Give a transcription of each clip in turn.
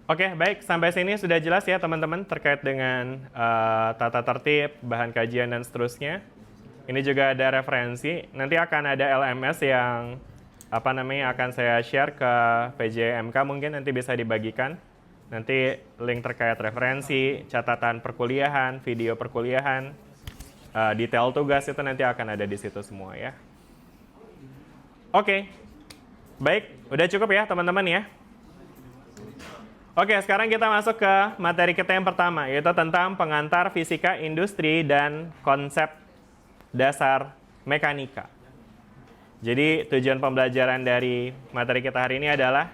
Oke, baik. Sampai sini sudah jelas ya teman-teman terkait dengan tata tertib, bahan kajian, dan seterusnya. Ini juga ada referensi. Nanti akan ada LMS yang akan saya share ke PJMK, mungkin nanti bisa dibagikan. Nanti link terkait referensi, catatan perkuliahan, video perkuliahan, detail tugas itu nanti akan ada di situ semua ya. Oke, baik. Udah cukup ya teman-teman ya. Oke, sekarang kita masuk ke materi kita yang pertama, yaitu tentang pengantar fisika industri dan konsep dasar mekanika. Jadi tujuan pembelajaran dari materi kita hari ini adalah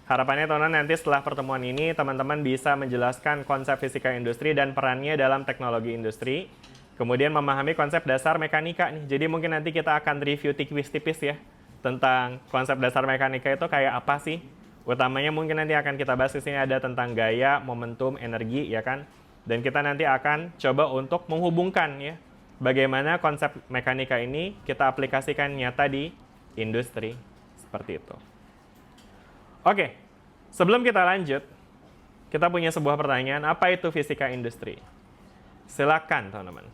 harapannya teman-teman nanti setelah pertemuan ini teman-teman bisa menjelaskan konsep fisika industri dan perannya dalam teknologi industri. Kemudian memahami konsep dasar mekanika nih. Jadi mungkin nanti kita akan review tipis-tipis ya tentang konsep dasar mekanika itu kayak apa sih. Utamanya mungkin nanti akan kita bahas di sini ada tentang gaya, momentum, energi ya kan. Dan kita nanti akan coba untuk menghubungkan ya bagaimana konsep mekanika ini kita aplikasikan nyata di industri seperti itu. Oke, sebelum kita lanjut, kita punya sebuah pertanyaan, apa itu fisika industri? Silakan teman-teman.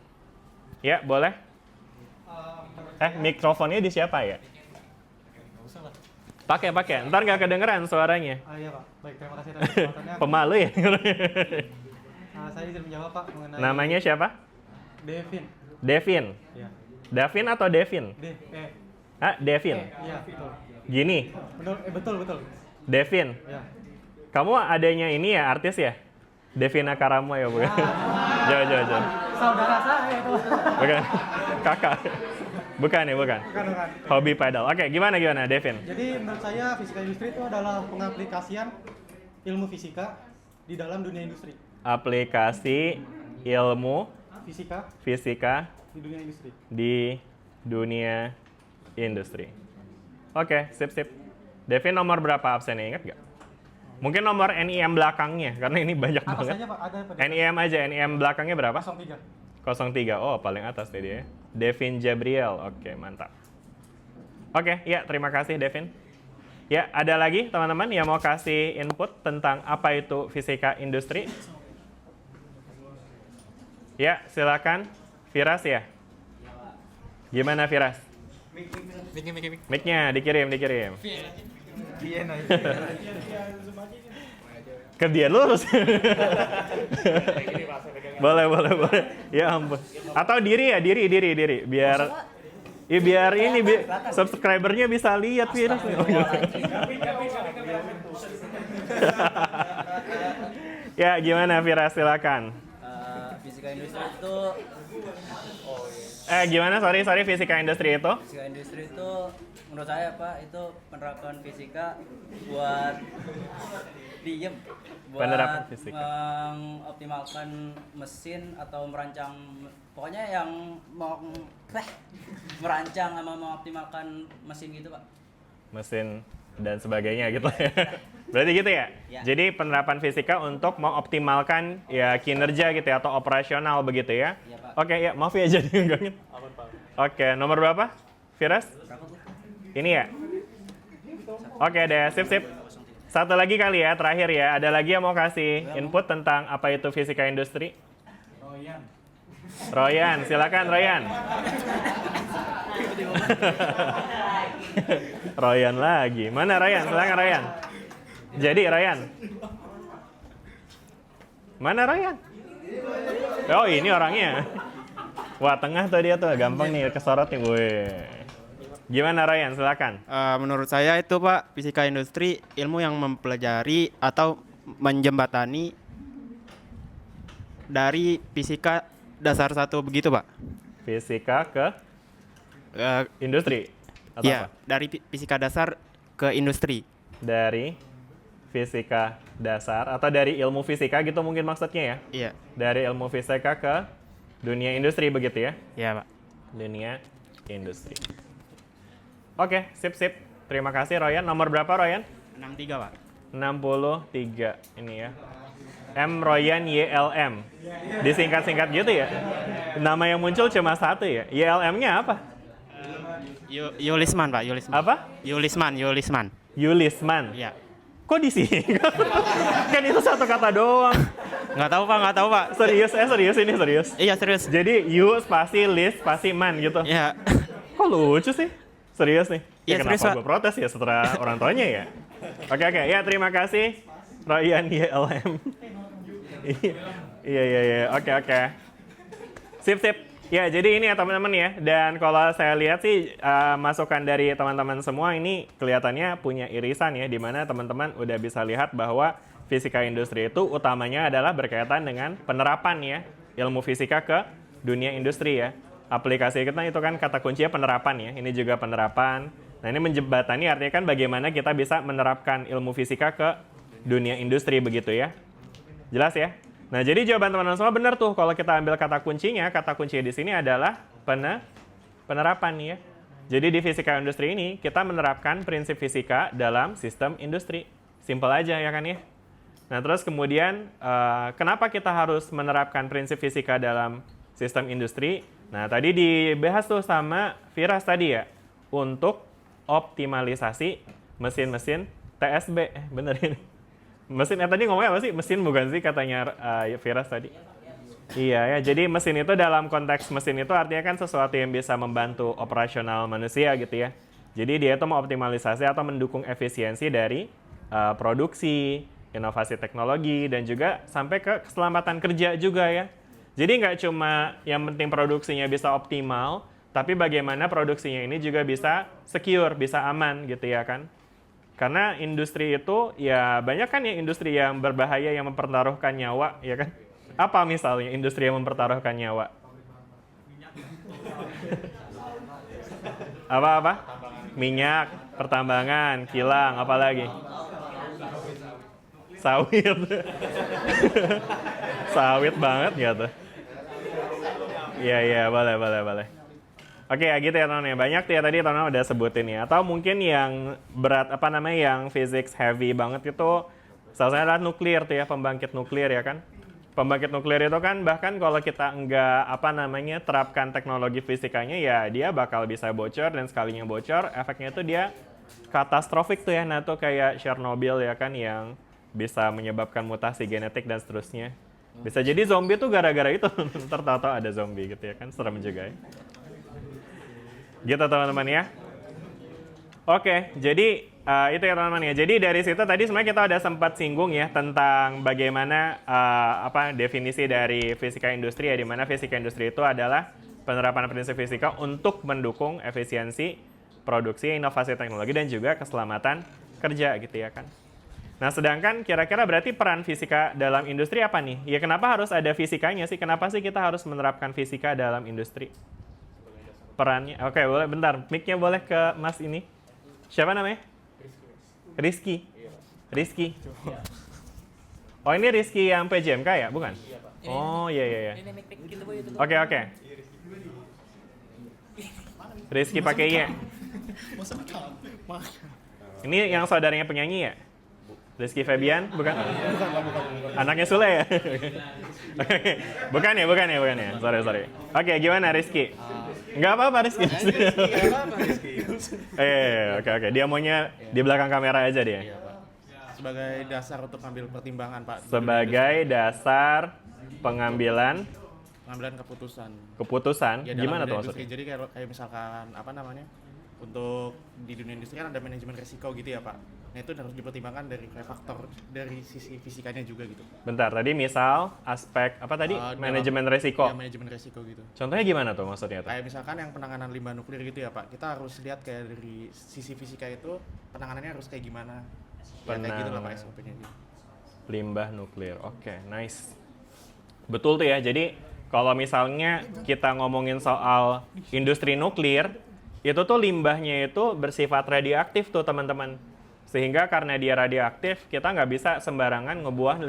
Ya, boleh? Mikrofonnya di siapa ya? Pakai. Ntar nggak kedengeran suaranya. Iya Pak, baik terima kasih atas kesempatannya. Pemalu ya? Saya izin menjawab Pak mengenai... Namanya siapa? Devin. Devin? Iya. Davin atau Devin? Devin? Iya, betul. Gini? Betul. Devin? Iya. Kamu adanya ini ya, artis ya? Devina Karamo ya bukan? Jauh. Saudara saya itu. Bukan? Kakak? Bukan. Bukan. Hobi pedal. Oke, gimana Devin? Jadi menurut saya fisika industri itu adalah pengaplikasian ilmu fisika di dalam dunia industri. Aplikasi ilmu fisika di dunia industri. Di dunia industri. Oke, sip. Devin nomor berapa absennya, ingat nggak? Mungkin nomor NIM belakangnya, karena ini banyak banget. Saja, Pak, ada NIM aja, NIM belakangnya berapa? 03. 03, oh paling atas nih dia. Devin Jabriel, oke mantap. Oke, ya terima kasih Devin. Ya, ada lagi teman-teman yang mau kasih input tentang apa itu fisika industri? Ya, silakan. Firas ya? Gimana Firas? Mic-nya dikirim. Kerjaan lurus. boleh. Ya ampun. Atau diri. Biar ini subscribernya bisa lihat virus. Ya, gimana Firas, silakan. Fisika industri itu Gimana? Sorry, fisika industri itu? Fisika industri itu menurut saya Pak, itu penerapan fisika buat penerapan fisika. mengoptimalkan mesin atau merancang, pokoknya yang merancang sama mengoptimalkan mesin gitu Pak. Mesin dan sebagainya gitu ya. Berarti gitu ya? Ya. Jadi penerapan fisika untuk mengoptimalkan ya kinerja gitu ya, atau operasional begitu ya? Iya, Pak. Oke, ya maaf ya jadi enggak. Oke, nomor berapa? Firas? Ini ya? Oke deh, sip. Satu lagi kali ya, terakhir ya. Ada lagi yang mau kasih input tentang apa itu fisika industri? Royan, silakan Royan. Royan lagi. Mana Royan? Silakan Royan. Jadi Royan. Mana Royan? Oh, ini orangnya. Wah, tengah tuh dia tuh, gampang nih kesorot nih. Wih. Gimana Ryan, silakan. Menurut saya itu Pak, fisika industri ilmu yang mempelajari atau menjembatani dari fisika dasar satu begitu Pak. Fisika ke industri? Atau Iya, apa? dari fisika dasar ke industri. Dari fisika dasar atau dari ilmu fisika gitu mungkin maksudnya ya? Iya. Dari ilmu fisika ke dunia industri begitu ya? Iya Pak. Dunia industri. Oke, sip. Terima kasih Royan. Nomor berapa Royan? 63 Pak. 63 ini ya. M Royan YLM. Disingkat-singkat gitu ya. Nama yang muncul cuma satu ya. YLM-nya apa? Yulisman Pak, Yulisman. Apa? Yulisman. Yulisman. Iya. Kok di sini? Kan itu satu kata doang. Nggak tahu Pak. Serius ini serius. Iya serius. Jadi you spasi list spasi man gitu. Iya. Kok lucu sih? Serius nih? Iya, serius, kenapa Pak. gue protes ya setelah orang tuanya ya? Oke, ya terima kasih Ryan YLM. Iya. Oke. Sip. Ya, jadi ini ya teman-teman ya. Dan kalau saya lihat sih masukan dari teman-teman semua ini kelihatannya punya irisan ya, di mana teman-teman udah bisa lihat bahwa fisika industri itu utamanya adalah berkaitan dengan penerapan ya, ilmu fisika ke dunia industri ya. Aplikasi kita itu kan kata kuncinya penerapan ya. Ini juga penerapan. Nah, ini menjembatani artinya kan bagaimana kita bisa menerapkan ilmu fisika ke dunia industri begitu ya. Jelas ya? Nah, jadi jawaban teman-teman semua benar tuh kalau kita ambil kata kuncinya di sini adalah penerapan ya. Jadi di fisika industri ini kita menerapkan prinsip fisika dalam sistem industri. Simpel aja ya kan ya. Nah, terus kemudian kenapa kita harus menerapkan prinsip fisika dalam sistem industri? Nah, tadi dibahas tuh sama Firas tadi ya, untuk optimalisasi mesin-mesin TSB. Bener ini. Mesin, tadi ngomongnya apa sih? Mesin bukan sih katanya Firas tadi? Iya ya, jadi mesin itu dalam konteks mesin itu artinya kan sesuatu yang bisa membantu operasional manusia gitu ya. Jadi dia itu mengoptimalisasi atau mendukung efisiensi dari produksi, inovasi teknologi, dan juga sampai ke keselamatan kerja juga ya. Jadi nggak cuma yang penting produksinya bisa optimal, tapi bagaimana produksinya ini juga bisa secure, bisa aman gitu ya kan. Karena industri itu ya banyak kan ya industri yang berbahaya yang mempertaruhkan nyawa ya kan. Apa misalnya industri yang mempertaruhkan nyawa? Apa? Minyak, pertambangan, kilang, apa lagi? Sawit. Sawit banget gitu. Iya, boleh. Oke, ya gitu ya teman-teman ya. Banyak tuh ya tadi teman-teman udah sebutin ya. Atau mungkin yang berat, yang physics heavy banget itu salah satunya adalah nuklir tuh ya, pembangkit nuklir ya kan. Pembangkit nuklir itu kan bahkan kalau kita enggak terapkan teknologi fisikanya ya dia bakal bisa bocor, dan sekalinya bocor efeknya itu dia katastrofik tuh ya. Nah tuh kayak Chernobyl ya kan yang bisa menyebabkan mutasi genetik dan seterusnya. Bisa jadi zombie tuh gara-gara itu. Tertawa ada zombie gitu ya kan, serem juga ya. Gitu teman-teman ya. Oke, jadi itu ya teman-teman ya. Jadi dari situ tadi sebenarnya kita udah sempat singgung ya tentang bagaimana definisi dari fisika industri ya, di mana fisika industri itu adalah penerapan prinsip fisika untuk mendukung efisiensi produksi, inovasi teknologi, dan juga keselamatan kerja gitu ya kan. Nah, sedangkan kira-kira berarti peran fisika dalam industri apa nih? Ya kenapa harus ada fisikanya sih? Kenapa sih kita harus menerapkan fisika dalam industri? Perannya, oke boleh, bentar. Mic-nya boleh ke Mas ini. Siapa namanya? Rizky. Oh ini Rizky yang PJMK ya, bukan? Oh iya. Oke. Rizky pakai I. Ini yang saudaranya penyanyi ya? Rizky Febian, bukan? Bukan. Anaknya Sule ya? Bukan ya. Sorry. Oke, gimana Rizky? Nggak apa-apa Rizky. Oke. Dia maunya di belakang kamera aja dia. Iya, Pak. Sebagai dasar untuk ambil pertimbangan, Pak. Sebagai dasar pengambilan keputusan. Ya, Gimana tuh industri. maksudnya? Jadi kayak misalkan untuk di dunia industri kan ada manajemen risiko gitu ya, Pak. Nah, itu harus dipertimbangkan dari faktor dari sisi fisikanya juga gitu. Bentar, tadi misal aspek manajemen risiko. Ya, manajemen risiko gitu. Contohnya gimana tuh maksudnya tuh? Kayak misalkan yang penanganan limbah nuklir gitu ya, Pak. Kita harus lihat kayak dari sisi fisika itu penanganannya harus kayak gimana. Ya, kayak gitu lah Pak SOP-nya gitu. Limbah nuklir. Oke, nice. Betul tuh ya. Jadi kalau misalnya kita ngomongin soal industri nuklir, itu tuh limbahnya itu bersifat radioaktif tuh teman-teman. Sehingga karena dia radioaktif, kita nggak bisa sembarangan ngebuang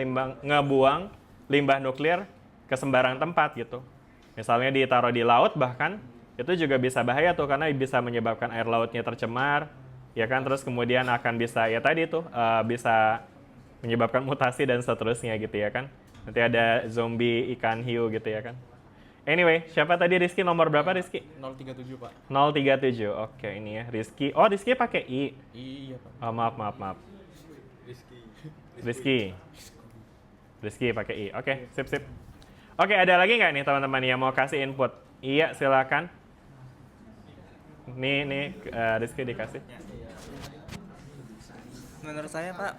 limbah nuklir ke sembarang tempat gitu. Misalnya ditaruh di laut bahkan, itu juga bisa bahaya tuh karena bisa menyebabkan air lautnya tercemar, ya kan, terus kemudian akan bisa bisa menyebabkan mutasi dan seterusnya gitu ya kan. Nanti ada zombie ikan hiu gitu ya kan. Anyway, siapa tadi Rizky? Nomor berapa Rizky? 037, Pak. 037, oke ini ya Rizky. Oh Rizky pakai I? Iya, Pak. Oh, maaf. Rizky pakai I. Oke, sip. Oke, ada lagi nggak nih teman-teman yang mau kasih input? Iya, silakan. Nih, Rizky dikasih. Menurut saya Pak,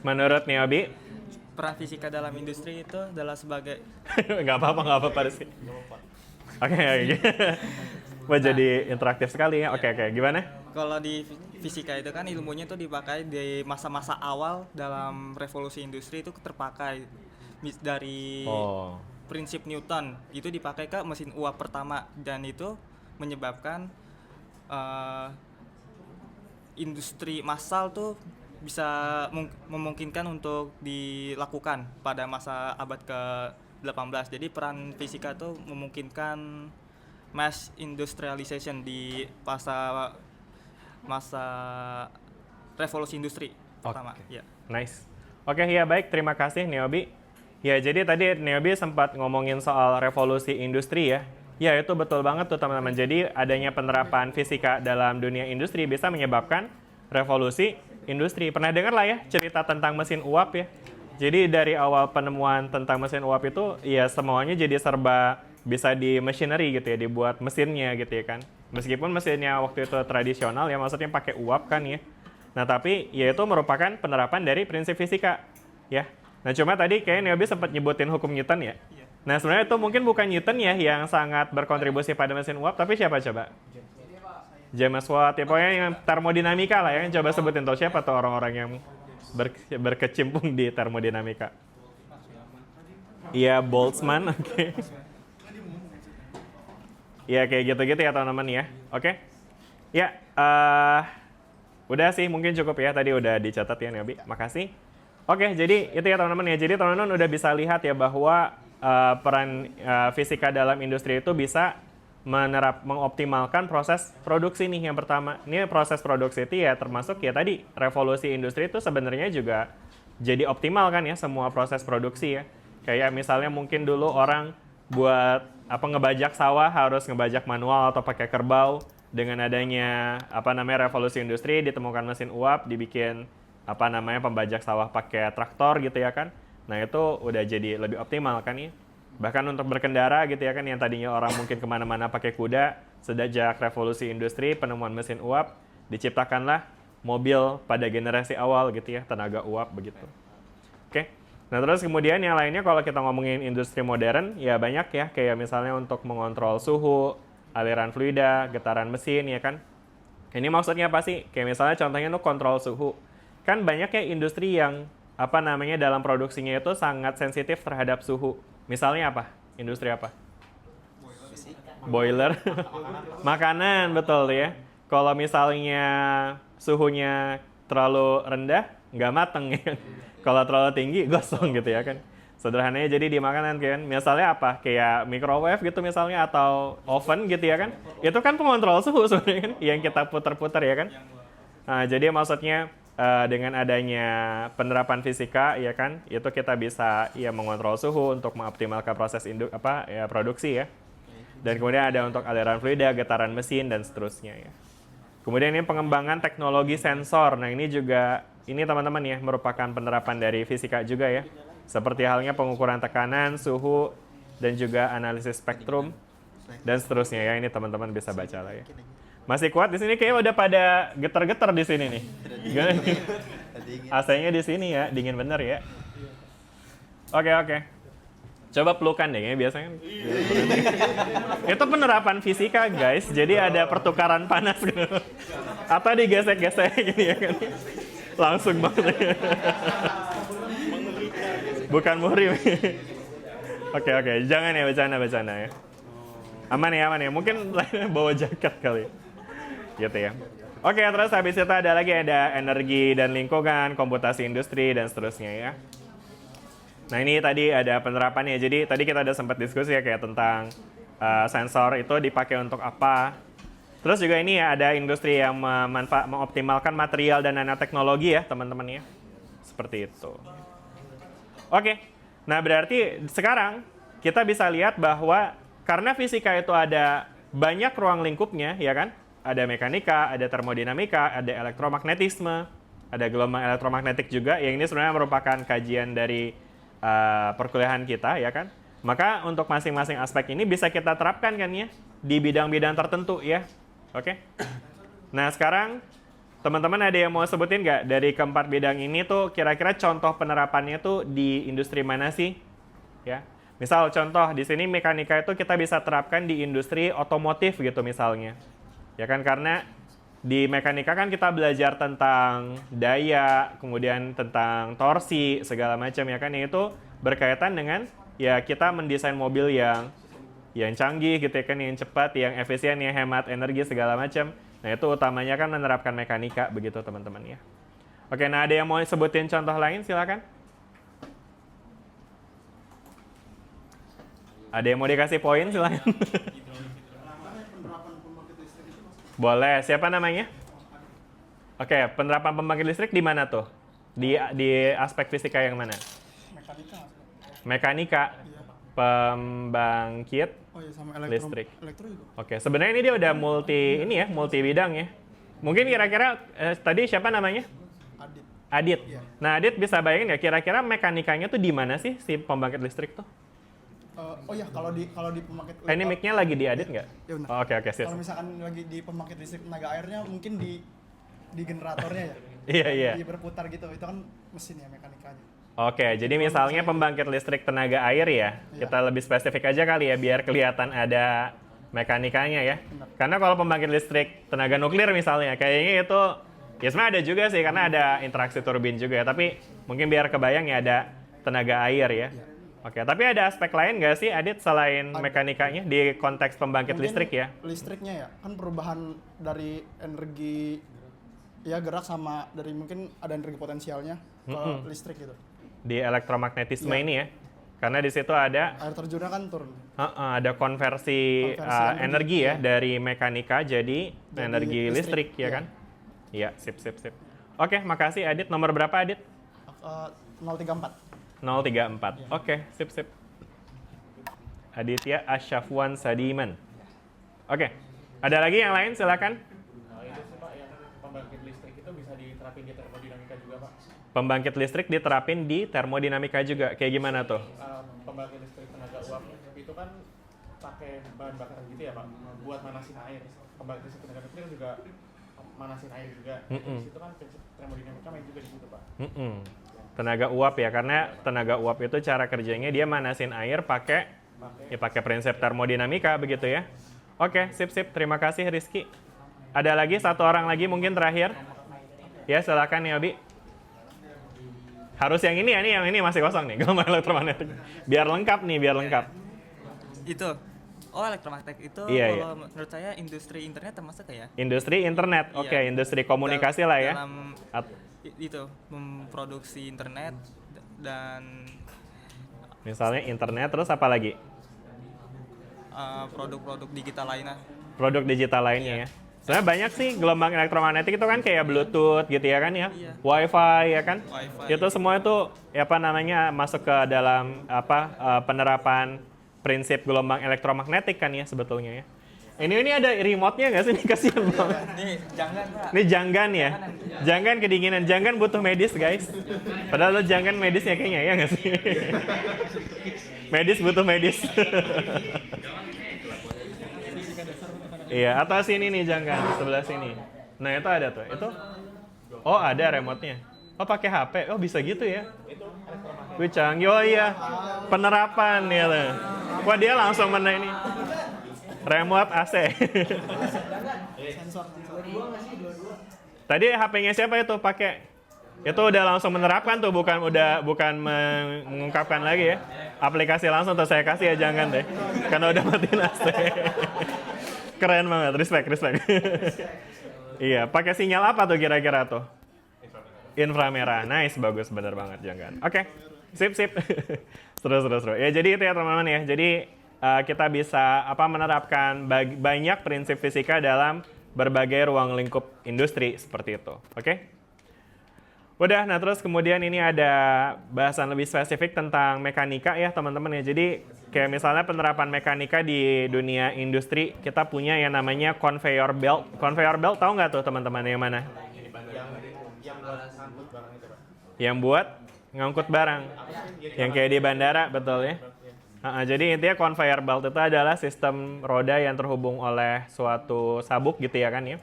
Menurut Niobi? peran fisika dalam industri itu adalah sebagai nggak apa-apa Rizky. Oke. Wah, jadi interaktif sekali ya. Oke, gimana? kalau di fisika itu kan ilmunya itu dipakai di masa-masa awal dalam revolusi industri itu terpakai dari prinsip Newton itu dipakai ke mesin uap pertama dan itu menyebabkan industri massal tuh bisa memungkinkan untuk dilakukan pada masa abad ke-18. Jadi peran fisika tuh memungkinkan mass industrialization di masa revolusi industri pertama. Ya. Nice. Oke, ya baik, terima kasih Niobi. Ya, jadi tadi Niobi sempat ngomongin soal revolusi industri ya. Ya, itu betul banget tuh teman-teman. Jadi adanya penerapan fisika dalam dunia industri bisa menyebabkan revolusi industri. Pernah dengar lah ya cerita tentang mesin uap ya. Jadi dari awal penemuan tentang mesin uap itu ya semuanya jadi serba bisa di machinery gitu ya, dibuat mesinnya gitu ya kan. Meskipun mesinnya waktu itu tradisional ya, maksudnya pakai uap kan ya. Nah, tapi ya itu merupakan penerapan dari prinsip fisika ya. Nah, cuma tadi kayaknya Niobi sempat nyebutin hukum Newton ya. Nah, sebenarnya itu mungkin bukan Newton ya yang sangat berkontribusi pada mesin uap, tapi siapa coba? James Watt, ya pokoknya yang termodinamika lah ya. Coba sebutin tuh siapa tuh orang-orang yang berkecimpung di termodinamika. Iya, Boltzmann, oke. Ya kayak gitu-gitu ya teman-teman ya. Oke. Ya, udah sih mungkin cukup ya. Tadi udah dicatat ya Niobi. Makasih. Oke, jadi itu ya teman-teman ya. Jadi teman-teman udah bisa lihat ya bahwa peran fisika dalam industri itu bisa mengoptimalkan proses produksi nih yang pertama. Ini proses produksi itu ya termasuk ya tadi revolusi industri itu sebenarnya juga jadi optimal kan ya semua proses produksi ya. Kayak misalnya mungkin dulu orang buat ngebajak sawah harus ngebajak manual atau pakai kerbau. Dengan adanya revolusi industri ditemukan mesin uap, dibikin pembajak sawah pakai traktor gitu ya kan. Nah, itu udah jadi lebih optimal kan ya. Bahkan untuk berkendara gitu ya kan, yang tadinya orang mungkin kemana-mana pakai kuda, sejak revolusi industri, penemuan mesin uap, diciptakanlah mobil pada generasi awal gitu ya, tenaga uap begitu. Oke. Nah, terus kemudian yang lainnya kalau kita ngomongin industri modern, ya banyak ya, kayak misalnya untuk mengontrol suhu, aliran fluida, getaran mesin ya kan. Ini maksudnya apa sih? Kayak misalnya contohnya tuh kontrol suhu. Kan banyak ya industri yang dalam produksinya itu sangat sensitif terhadap suhu. Misalnya apa? Industri apa? Boiler. Makanan, betul ya. Kalau misalnya suhunya terlalu rendah, nggak mateng ya. Kalau terlalu tinggi, gosong gitu ya kan. Sederhananya jadi di makanan kan. Misalnya apa? Kayak microwave gitu misalnya, atau oven gitu ya kan. Itu kan pengontrol suhu sebenarnya kan, yang kita putar-putar ya kan. Nah, jadi maksudnya dengan adanya penerapan fisika ya kan, itu kita bisa ya mengontrol suhu untuk mengoptimalkan proses produksi ya. Dan kemudian ada untuk aliran fluida, getaran mesin dan seterusnya ya. Kemudian ini pengembangan teknologi sensor. Nah, ini juga teman-teman ya merupakan penerapan dari fisika juga ya. Seperti halnya pengukuran tekanan, suhu dan juga analisis spektrum dan seterusnya ya. Ini teman-teman bisa baca lah ya. Masih kuat di sini, kayaknya udah pada getar-getar di sini nih. AC-nya di sini ya, dingin bener ya. Oke. Coba pelukan deh, ya biasanya. Itu penerapan fisika guys, jadi ada pertukaran panas gitu. Atau digesek-gesek gini ya kan. Langsung banget. Bukan muhrim. Oke, jangan ya bercanda ya. Aman ya. Mungkin bawa jaket kali. Gitu ya. Oke, terus habis itu ada energi dan lingkungan, komputasi industri dan seterusnya ya. Nah, ini tadi ada penerapannya. Jadi tadi kita ada sempat diskusi ya kayak tentang sensor itu dipakai untuk apa. Terus juga ini ya ada industri yang mengoptimalkan material dan nanoteknologi ya, teman-teman ya. Seperti itu. Oke. Nah, berarti sekarang kita bisa lihat bahwa karena fisika itu ada banyak ruang lingkupnya, ya kan? Ada mekanika, ada termodinamika, ada elektromagnetisme, ada gelombang elektromagnetik juga, yang ini sebenarnya merupakan kajian dari perkuliahan kita, ya kan? Maka untuk masing-masing aspek ini bisa kita terapkan kan ya, di bidang-bidang tertentu ya. Oke? Nah sekarang, teman-teman ada yang mau sebutin nggak dari keempat bidang ini tuh kira-kira contoh penerapannya tuh di industri mana sih? Ya. Misal contoh di sini mekanika itu kita bisa terapkan di industri otomotif gitu misalnya. Ya kan karena di mekanika kan kita belajar tentang daya, kemudian tentang torsi, segala macam ya kan, yang itu berkaitan dengan ya kita mendesain mobil yang canggih gitu ya kan, yang cepat, yang efisien, yang hemat energi segala macam. Nah, itu utamanya kan menerapkan mekanika begitu teman-teman ya. Oke, nah ada yang mau sebutin contoh lain silakan. Ada yang mau dikasih poin silakan. Boleh, siapa namanya? Oke, penerapan pembangkit listrik di mana tuh? Di aspek fisika yang mana? Mekanika. Pembangkit listrik. Oke, sebenarnya ini dia udah multi bidang ya. Mungkin kira-kira tadi siapa namanya? Adit. Nah, Adit bisa bayangin nggak kira-kira mekanikanya tuh di mana sih si pembangkit listrik tuh? Kalau di pembangkit Ini mic-nya lagi di Adit nggak? Ya benar. Oh, oke, siap. Kalau misalkan lagi di pembangkit listrik tenaga airnya mungkin di generatornya ya. Iya. Di berputar gitu. Itu kan mesin ya mekanikanya. Oke, jadi misalnya pembangkit listrik tenaga air ya, kita lebih spesifik aja kali ya, biar kelihatan ada mekanikanya ya. Karena kalau pembangkit listrik tenaga nuklir misalnya, kayaknya itu, ya sebenarnya ada juga sih, karena ada interaksi turbin juga ya, tapi mungkin biar kebayang ya ada tenaga air ya. Oke, tapi ada aspek lain nggak sih, Adit, selain mekanikanya di konteks pembangkit Mungkin listrik ya? Listriknya ya, kan perubahan dari energi ya gerak sama dari mungkin ada energi potensialnya ke listrik gitu. Di elektromagnetisme ini ya, karena di situ ada Air terjunnya kan turun. ada konversi energi ya dari mekanika jadi energi listrik ya kan? Iya, sip. Oke, makasih Adit. Nomor berapa Adit? 034. 034. Oke, sip. Aditya Asyafwan Sadiman. Oke, ada lagi yang lain silakan. Itu sih Pak, yang pembangkit listrik itu bisa diterapin di termodinamika juga Pak. Pembangkit listrik diterapin di termodinamika juga. Kayak gimana tuh? Pembangkit listrik tenaga uap itu kan pakai bahan bakar gitu ya Pak, buat manasin air. Pembangkit listrik tenaga nuklir juga manasin air juga. Di situ kan prinsip termodinamika main juga di situ Pak. Tenaga uap ya, karena tenaga uap itu cara kerjanya dia manasin air pakai prinsip termodinamika begitu ya. Oke, sip. Terima kasih Rizky. Ada lagi satu orang lagi mungkin terakhir. Ya, silakan ya Bi. Harus yang ini ya, yang ini masih kosong nih, gelombang elektromagnetik. Biar lengkap. Itu. Oh, elektromagnetik itu Iya. menurut saya industri internet termasuk ya? Industri internet, oke, Iya. industri komunikasi lah ya. Dalam itu memproduksi internet dan Misalnya internet, terus apa lagi? produk-produk digital lainnya. Produk digital lainnya ya. Sebenarnya banyak sih gelombang elektromagnetik itu kan kayak Bluetooth gitu ya kan ya. Iya. Wi-Fi ya kan. Wi-Fi. Itu semua itu masuk ke dalam penerapan prinsip gelombang elektromagnetik kan ya sebetulnya ya. Ini ada remote-nya nggak sih? Ini kasihan banget. Nih, jangan Pak. Ini janggan ya. Janggan kedinginan. Janggan butuh medis guys. Padahal lo janggan medisnya kayaknya ya nggak sih? Medis butuh medis. Iya, atas sini nih janggan, sebelah sini. Nah, itu ada tuh. Itu oh, ada remote-nya. Oh, pakai HP. Oh, bisa gitu ya. Wih, canggih. Oh iya. Penerapan ya tuh. Wah, dia langsung ini. Remote AC. Tadi HP-nya siapa itu pakai? Itu udah langsung menerapkan tuh, bukan mengungkapkan lagi ya. Aplikasi langsung tuh saya kasih ya, jangan deh. Karena udah matiin AC. Keren banget, respect. Iya, pakai sinyal apa tuh kira-kira tuh? Inframerah. Nice, bagus, bener banget, jangan. Oke, sip. Seru. Ya, jadi itu ya teman-teman ya. Jadi kita bisa menerapkan banyak prinsip fisika dalam berbagai ruang lingkup industri seperti itu. Oke? Udah, nah terus kemudian ini ada bahasan lebih spesifik tentang mekanika ya teman-teman ya. Jadi kayak misalnya penerapan mekanika di dunia industri, kita punya yang namanya conveyor belt. Conveyor belt tahu nggak tuh teman-teman yang mana? Yang buat Yang buat ngangkut barang. Yang kayak di bandara, betul ya? Jadi intinya conveyor belt itu adalah sistem roda yang terhubung oleh suatu sabuk gitu ya kan ya.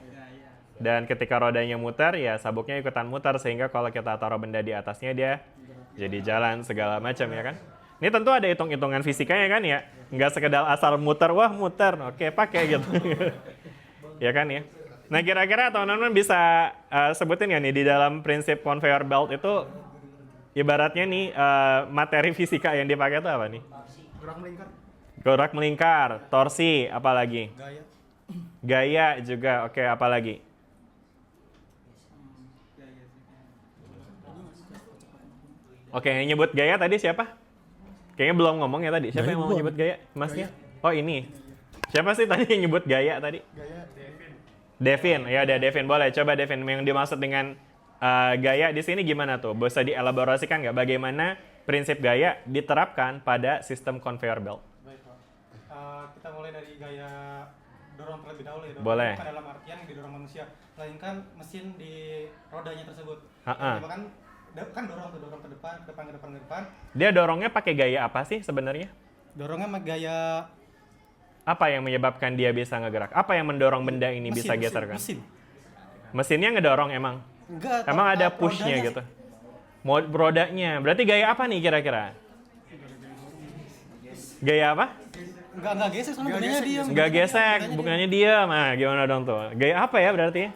Dan ketika rodanya muter, ya sabuknya ikutan muter sehingga kalau kita taruh benda di atasnya dia jadi jalan segala macam ya kan. Ini tentu ada hitung-hitungan fisikanya kan ya. Nggak sekedar asal muter, wah muter, oke pakai gitu. Ya kan ya. Nah kira-kira teman-teman bisa sebutin ya nih di dalam prinsip conveyor belt itu ibaratnya nih materi fisika yang dipakai itu apa nih? Gerak melingkar. Gerak melingkar, torsi, apa lagi? Gaya. Gaya juga, oke apa lagi? Oke, yang nyebut gaya tadi siapa? Kayaknya belum ngomong ya tadi. Siapa yang mau nyebut gaya? Masnya? Oh ini. Siapa sih tadi yang nyebut gaya tadi? Gaya. Devin, ya udah Devin boleh. Coba Devin yang dimaksud dengan gaya di sini gimana tuh? Bisa dielaborasikan nggak bagaimana prinsip gaya diterapkan pada sistem conveyor belt? Baik, Pak. Kita mulai dari gaya dorong terlebih dahulu ya. Dorong Boleh. bukan dalam artian yang didorong manusia, melainkan mesin di rodanya tersebut. Ha-ha. Kan dorong ke depan, ke depan. Dia dorongnya pakai gaya apa sih sebenarnya? Dorongnya sama gaya Apa yang menyebabkan dia bisa ngegerak? Apa yang mendorong benda ini bisa geserkan? mesin. Mesinnya ngedorong emang? Enggak, Emang ada pushnya rodanya gitu? Rodanya. Berarti gaya apa nih kira-kira? Gaya apa? Enggak gesek soalnya bedanya dia. Nggak gesek, bukannya diam. Nah, gimana dong tuh? Gaya apa ya berarti ya?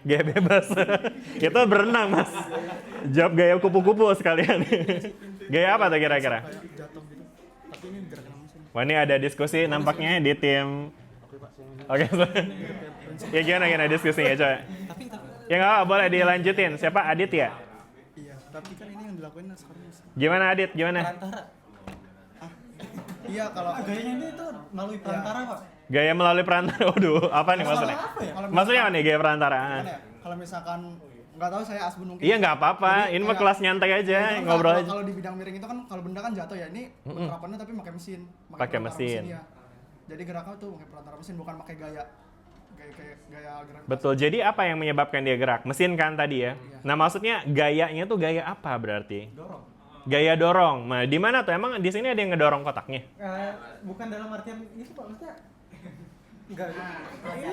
Gaya bebas. Itu berenang, Mas. Jawab gaya kupu-kupu sekalian. Gaya apa tuh kira-kira? Wah, ini ada diskusi nampaknya di tim. Oke, ya gimana diskusinya coba? Ya nggak apa, boleh dilanjutin. Siapa? Adit ya? Iya, tapi kan ini yang dilakuin sekarang. Gimana Adit? Gimana? Perantara. Iya, kalau Gayanya ini tuh melalui perantara, Pak. Gaya melalui perantara. Waduh, apa nih maksudnya? Apa ya? kalau Maksudnya apa nih gaya perantara? gimana ya? Kalau misalkan nggak tahu saya asbun mungkin. Iya nggak apa-apa. Ini mah kayak- kelas nyantai aja, Ya, itu kan ngobrol kalau- aja. Kalau di bidang miring itu kan kalau benda kan jatuh ya. Ini penerapannya tapi pakai mesin. Pakai perantara mesin. ya. Jadi geraknya tuh pakai perantara mesin bukan pakai gaya gerak. Betul. Jadi apa yang menyebabkan dia gerak? Mesin kan tadi ya. Nah maksudnya gayanya tuh gaya apa berarti? Dorong. Gaya dorong. Nah di mana tuh? Emang di sini ada yang ngedorong kotaknya? Bukan dalam artian itu, Pak. Maksudnya enggak.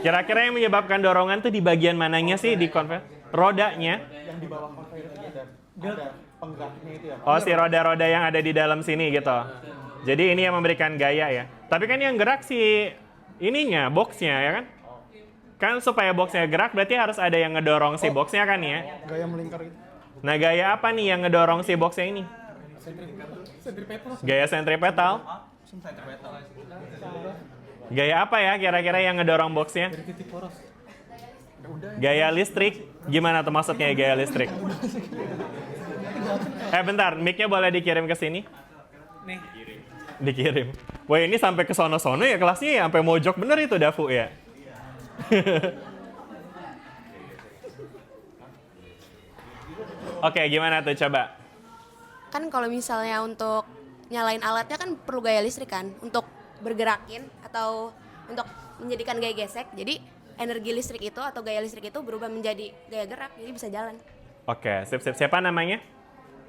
Kira-kira yang menyebabkan dorongan tuh di bagian mananya sih di konver? Rodanya. Yang di bawah conveyor itu ada penggeraknya itu ya Pak. Oh si roda-roda yang ada di dalam sini gitu. Jadi ini yang memberikan gaya ya. Tapi kan yang gerak si ininya, boxnya ya kan? Kan supaya boxnya gerak berarti harus ada yang ngedorong si boxnya kan ya? Gaya melingkar itu. Nah gaya apa nih yang ngedorong si boxnya ini? Gaya sentripetal. Gaya apa ya kira-kira yang ngedorong boxnya? Titik poros. Gaya listrik. Gimana tuh maksudnya gaya listrik? Bentar, mic-nya boleh dikirim ke sini? Nih. Dikirim. Wah ini sampai ke sono-sono ya kelasnya ya, sampai mojok bener itu Dafu ya. Oke, gimana tuh coba? Kan kalau misalnya untuk nyalain alatnya kan perlu gaya listrik kan untuk bergerakin atau untuk menjadikan gaya gesek. Jadi energi listrik itu atau gaya listrik itu berubah menjadi gaya gerak, jadi bisa jalan. Oke, sip. Siapa namanya?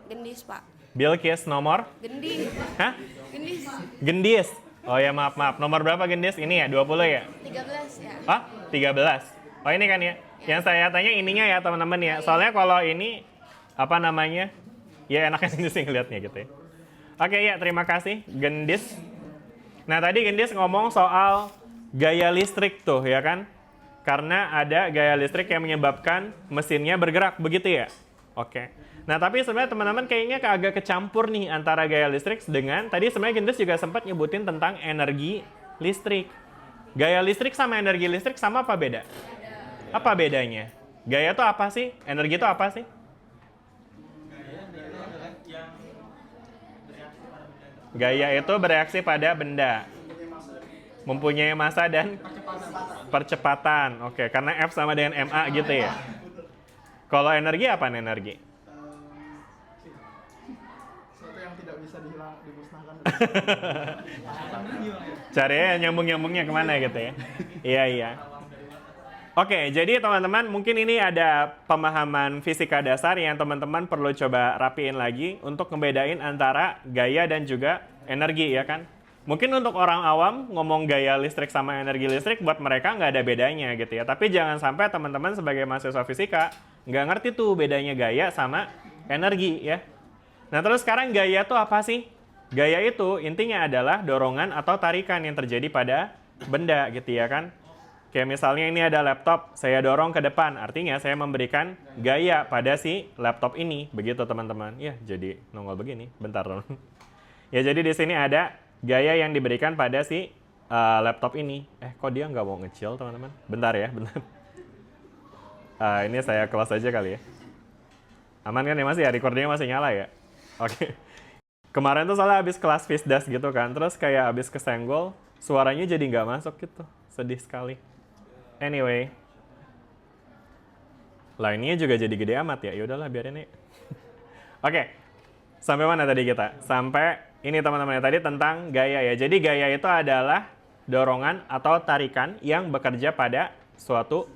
Gendis, Pak. Bilkis nomor? Gendis. Hah? Gendis. Gendis. Oh ya maaf. Nomor berapa Gendis? Ini ya, 20 ya? 13 ya. Ah, 13. Oh ini kan ya. Yang saya tanya ininya ya teman-teman ya. Soalnya kalau ini apa namanya? Ya enaknya sih ngeliatnya gitu ya. Oke ya, terima kasih Gendis. Nah tadi Gendis ngomong soal gaya listrik tuh ya kan? Karena ada gaya listrik yang menyebabkan mesinnya bergerak, begitu ya? Oke. Nah tapi sebenarnya teman-teman kayaknya agak kecampur nih antara gaya listrik dengan, tadi sebenarnya Gendis juga sempat nyebutin tentang energi listrik. Gaya listrik sama energi listrik sama apa beda? Apa bedanya? Gaya itu apa sih? Energi itu apa sih? Gaya itu bereaksi pada benda. Mempunyai massa dan percepatan. Oke, karena F sama dengan MA gitu ya. Kalau energi apa nih energi? Sesuatu yang tidak bisa dimusnahkan. Cari ya nyambung-nyambungnya kemana gitu ya. Iya. Oke, jadi teman-teman mungkin ini ada pemahaman fisika dasar yang teman-teman perlu coba rapiin lagi untuk ngebedain antara gaya dan juga energi ya kan. Mungkin untuk orang awam ngomong gaya listrik sama energi listrik buat mereka nggak ada bedanya gitu ya. Tapi jangan sampai teman-teman sebagai mahasiswa fisika nggak ngerti tuh bedanya gaya sama energi ya. Nah terus sekarang gaya tuh apa sih? Gaya itu intinya adalah dorongan atau tarikan yang terjadi pada benda gitu ya kan. Kayak misalnya ini ada laptop, saya dorong ke depan, artinya saya memberikan gaya pada si laptop ini, begitu teman-teman. Ya, jadi nongol begini, bentar dong. Ya, jadi di sini ada gaya yang diberikan pada si laptop ini. Kok dia nggak mau ngecil, teman-teman? Bentar ya, bentar. Ini saya close aja kali ya. Aman kan ya, masih ya? Recordingnya masih nyala ya? Oke. Kemarin tuh soalnya habis kelas Fisdas gitu kan, terus kayak habis kesenggol, suaranya jadi nggak masuk gitu. Sedih sekali. Anyway, lainnya juga jadi gede amat ya. Yaudahlah biarin nih. Oke, sampai mana tadi kita? Sampai ini teman-teman tadi tentang gaya ya. Jadi gaya itu adalah dorongan atau tarikan yang bekerja pada suatu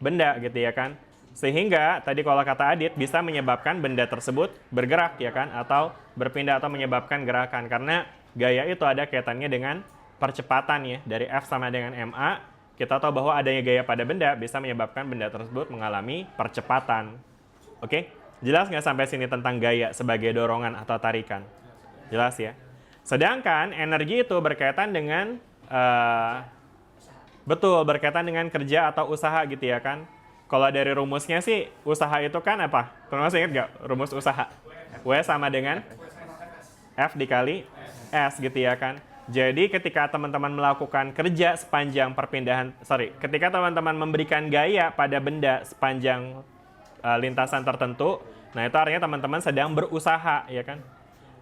benda gitu ya kan. Sehingga tadi kalau kata Adit bisa menyebabkan benda tersebut bergerak ya kan, atau berpindah atau menyebabkan gerakan. Karena gaya itu ada kaitannya dengan percepatan ya. Dari F sama dengan MA. Kita tahu bahwa adanya gaya pada benda bisa menyebabkan benda tersebut mengalami percepatan. Oke? Jelas nggak sampai sini tentang gaya sebagai dorongan atau tarikan? Jelas ya? Sedangkan energi itu berkaitan dengan, berkaitan dengan kerja atau usaha gitu ya kan? Kalau dari rumusnya sih, usaha itu kan apa? Teman-teman masih ingat nggak rumus usaha? W sama dengan F dikali S gitu ya kan? Jadi ketika teman-teman melakukan kerja sepanjang ketika teman-teman memberikan gaya pada benda sepanjang lintasan tertentu, nah itu artinya teman-teman sedang berusaha, ya kan?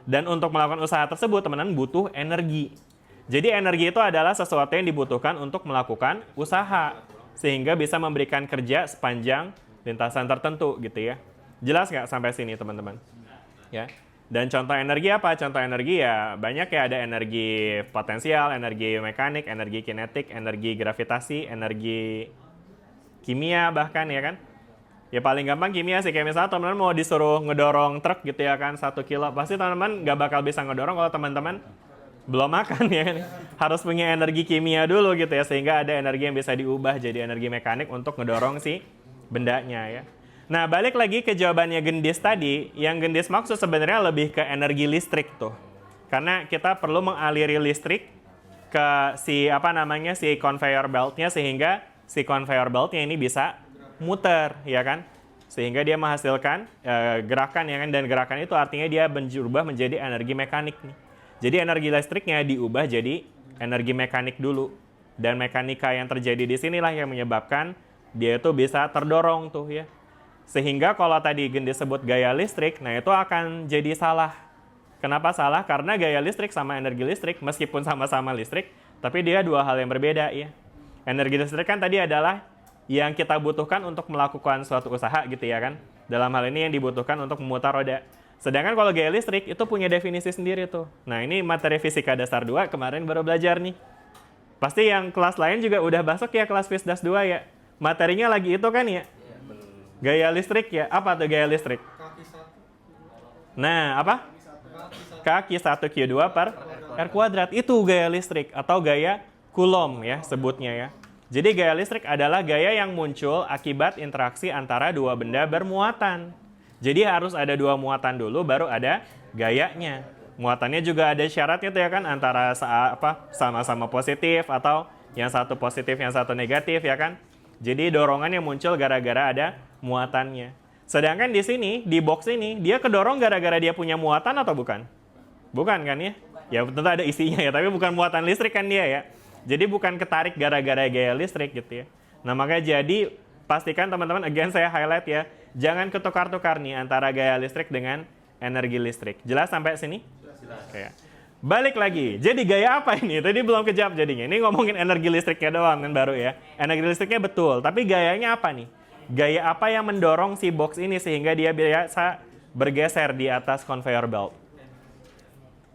Dan untuk melakukan usaha tersebut, teman-teman butuh energi. Jadi energi itu adalah sesuatu yang dibutuhkan untuk melakukan usaha, sehingga bisa memberikan kerja sepanjang lintasan tertentu, gitu ya. Jelas nggak sampai sini, teman-teman? Ya. Dan contoh energi apa? Contoh energi ya banyak ya, ada energi potensial, energi mekanik, energi kinetik, energi gravitasi, energi kimia bahkan ya kan. Ya paling gampang kimia sih, kayak misalnya teman-teman mau disuruh ngedorong truk gitu ya kan 1 kilo, pasti teman-teman nggak bakal bisa ngedorong kalau teman-teman belum makan ya kan. Harus punya energi kimia dulu gitu ya, sehingga ada energi yang bisa diubah jadi energi mekanik untuk ngedorong si bendanya ya. Nah, balik lagi ke jawabannya Gendis tadi, yang Gendis maksud sebenarnya lebih ke energi listrik tuh. Karena kita perlu mengaliri listrik ke si conveyor belt-nya, sehingga si conveyor belt-nya ini bisa muter, ya kan? Sehingga dia menghasilkan gerakan, ya kan? Dan gerakan itu artinya dia berubah menjadi energi mekanik nih. Jadi energi listriknya diubah jadi energi mekanik dulu. Dan mekanika yang terjadi di sinilah yang menyebabkan dia itu bisa terdorong tuh ya. Sehingga kalau tadi Gendis sebut gaya listrik, nah itu akan jadi salah. Kenapa salah? Karena gaya listrik sama energi listrik, meskipun sama-sama listrik, tapi dia dua hal yang berbeda ya. Energi listrik kan tadi adalah yang kita butuhkan untuk melakukan suatu usaha gitu ya kan. Dalam hal ini yang dibutuhkan untuk memutar roda. Sedangkan kalau gaya listrik itu punya definisi sendiri tuh. Nah ini materi fisika dasar 2 kemarin baru belajar nih. Pasti yang kelas lain juga udah masuk ya, kelas Fisdas 2 ya. Materinya lagi itu kan ya. Gaya listrik ya, apa tuh gaya listrik? Nah, apa? Kaki 1Q2 per R kuadrat. Itu gaya listrik atau gaya Coulomb ya sebutnya ya. Jadi gaya listrik adalah gaya yang muncul akibat interaksi antara dua benda bermuatan. Jadi harus ada dua muatan dulu baru ada gayanya. Muatannya juga ada syaratnya tuh ya kan, antara sama-sama positif atau yang satu positif yang satu negatif ya kan. Jadi dorongan yang muncul gara-gara ada muatannya. Sedangkan di sini, di box ini, dia kedorong gara-gara dia punya muatan atau bukan? Bukan kan ya? Ya tentu ada isinya ya, tapi bukan muatan listrik kan dia ya. Jadi bukan ketarik gara-gara gaya listrik gitu ya. Nah makanya jadi pastikan teman-teman, again saya highlight ya, jangan ketukar-tukar nih antara gaya listrik dengan energi listrik. Jelas sampai sini? Jelas. Kayak. Balik lagi, jadi gaya apa ini? Tadi belum kejawab jadinya. Ini ngomongin energi listriknya doang kan baru ya. Energi listriknya betul, tapi gayanya apa nih? Gaya apa yang mendorong si box ini sehingga dia biasa bergeser di atas conveyor belt?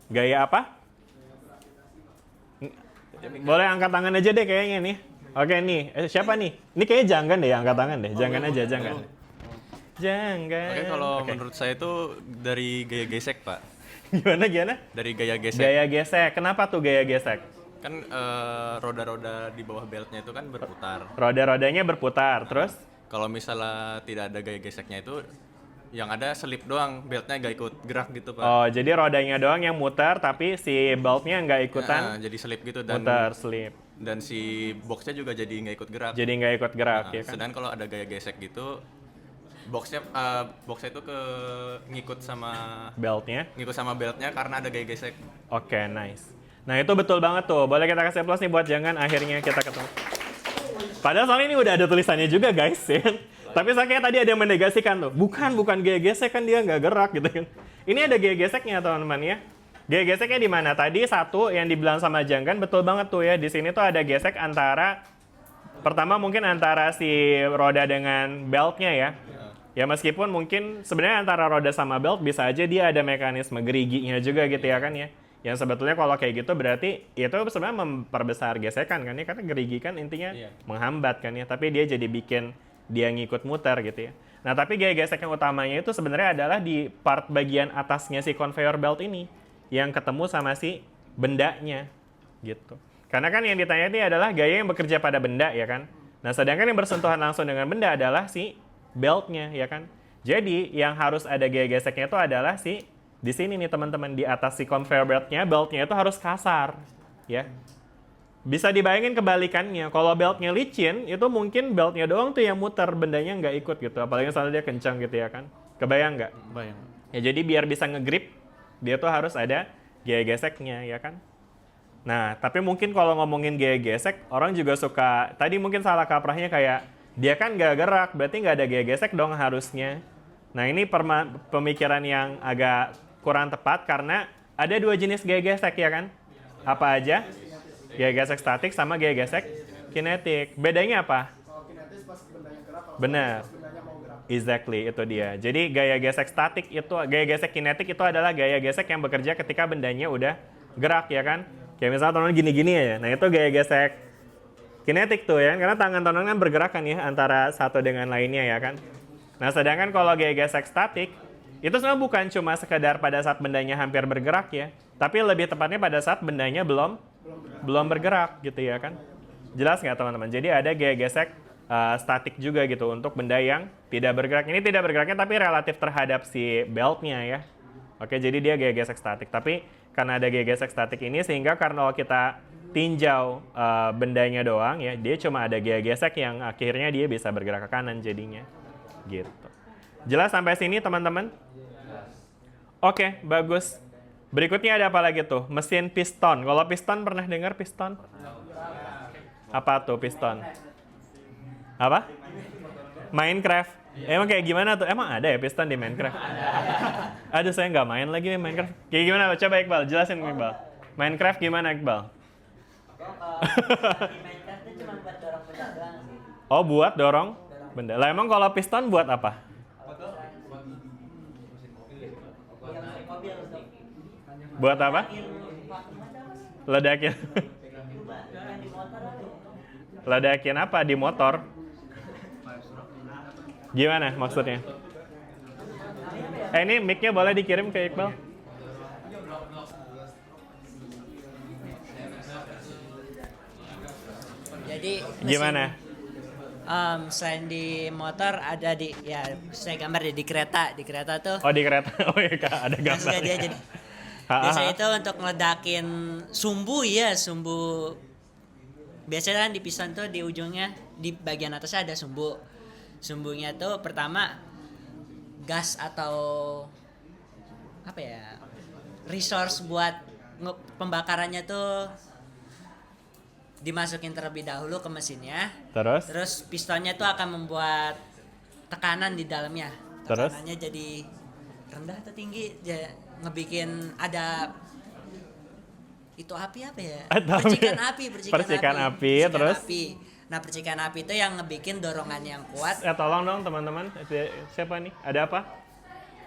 Gaya apa? Boleh angkat tangan aja deh kayaknya nih. Oke nih, siapa nih? Ini kayaknya Janggan deh, angkat tangan deh. Janggan aja, Janggan. Janggan. Oke, kalau menurut saya itu dari gaya gesek, Pak. Gimana? Dari gaya gesek. Gaya gesek. Kenapa tuh gaya gesek? Kan roda-roda di bawah beltnya itu kan berputar. Roda-rodanya berputar, terus? Kalau misalnya tidak ada gaya geseknya itu, yang ada selip doang, beltnya nggak ikut gerak gitu, Pak. Oh, jadi rodanya doang yang muter, tapi si beltnya nggak ikutan Nah, jadi selip gitu dan muter, slip. dan si boxnya juga jadi nggak ikut gerak. Jadi nggak ikut gerak, Nah, ya kan? sedangkan kalau ada gaya gesek gitu, boxnya itu ngikut sama Beltnya. beltnya karena ada gaya gesek. Oke, nice. Nah, itu betul banget tuh. Boleh kita kasih plus nih buat Jangan, akhirnya kita ketemu. Padahal soalnya ini udah ada tulisannya juga, guys. Ya. Tapi saya kayak tadi ada yang menegasikan tuh. Bukan gaya gesek, kan dia nggak gerak gitu kan. Ini ada gaya geseknya, teman-teman ya. Gaya geseknya di mana? Tadi satu yang dibilang sama Janggan betul banget tuh ya. Di sini tuh ada gesek antara, pertama mungkin antara si roda dengan beltnya ya. Ya meskipun mungkin sebenarnya antara roda sama belt bisa aja dia ada mekanisme geriginya juga gitu ya kan ya. Yang sebetulnya kalau kayak gitu berarti itu sebenarnya memperbesar gesekan kan ya. Karena gerigi kan intinya menghambat kan ya. Tapi dia jadi bikin dia ngikut muter gitu ya. Nah tapi gaya gesek yang utamanya itu sebenarnya adalah di part bagian atasnya si conveyor belt ini. Yang ketemu sama si bendanya gitu. Karena kan yang ditanya ini adalah gaya yang bekerja pada benda ya kan. Nah sedangkan yang bersentuhan langsung dengan benda adalah si beltnya ya kan. Jadi yang harus ada gaya geseknya itu adalah si di sini nih teman-teman, di atas si conveyor beltnya itu harus kasar ya. Bisa dibayangin kebalikannya, kalau beltnya licin itu mungkin beltnya doang tuh yang muter, bendanya nggak ikut gitu. Apalagi misalnya dia kencang gitu ya kan. Kebayang nggak? Bayang. Ya jadi biar bisa ngegrip dia tuh harus ada gaya geseknya ya kan. Nah tapi mungkin kalau ngomongin gaya gesek orang juga suka tadi mungkin salah kaprahnya kayak dia kan nggak gerak berarti nggak ada gaya gesek dong harusnya. Nah ini pemikiran yang agak kurang tepat karena ada dua jenis gaya gesek ya kan. Apa aja? Gaya gesek statik sama gaya gesek kinetik. Bedanya apa? Benar. Exactly, itu dia. Jadi gaya gesek statik itu, gaya gesek kinetik itu adalah gaya gesek yang bekerja ketika bendanya udah gerak ya kan. Kayak misalnya teman gini-gini ya. Nah itu gaya gesek kinetik tuh ya, karena tangan teman kan bergerak kan ya antara satu dengan lainnya ya kan. Nah sedangkan kalau gaya gesek statik itu sebenarnya bukan cuma sekedar pada saat bendanya hampir bergerak ya, tapi lebih tepatnya pada saat bendanya belum bergerak gitu ya kan. Jelas nggak teman-teman? Jadi ada gaya gesek statik juga gitu untuk benda yang tidak bergerak. Ini tidak bergeraknya tapi relatif terhadap si beltnya ya. Oke, jadi dia gaya gesek statik. Tapi karena ada gaya gesek statik ini sehingga karena kita tinjau bendanya doang ya, dia cuma ada gaya gesek yang akhirnya dia bisa bergerak ke kanan jadinya. Gitu. Jelas sampai sini teman-teman? Oke, bagus. Berikutnya ada apa lagi tuh? Mesin piston. Kalau piston pernah dengar piston? Apa tuh piston? Apa? Minecraft. Emang kayak gimana tuh? Emang ada ya piston di Minecraft? Aduh, saya nggak main lagi nih Minecraft. Kayak gimana? Coba Iqbal, jelasin Iqbal. Minecraft gimana Iqbal? Oh, buat dorong benda. Lah emang kalau piston buat apa? Buat apa? Ledakin. Ledakin apa di motor? Gimana maksudnya? Ini mic-nya boleh dikirim ke Iqbal? Jadi Gimana? selain di motor ada di ya saya gambar di kereta tuh. Oh di kereta, oh iya Kak, ada Maksudnya dia gambarnya. jadi biasanya itu untuk ngeledakin sumbu. Biasanya kan di piston tuh di ujungnya di bagian atasnya ada sumbu. Sumbunya tuh pertama gas atau apa ya resource buat pembakarannya tuh dimasukin terlebih dahulu ke mesinnya. Terus pistonnya tuh akan membuat tekanan di dalamnya. Tekanannya jadi rendah atau tinggi, ya, ngebikin ada itu api apa ya? Percikan api. Terus? Nah percikan api itu yang ngebikin dorongan yang kuat. Tolong dong teman-teman, siapa nih? Ada apa?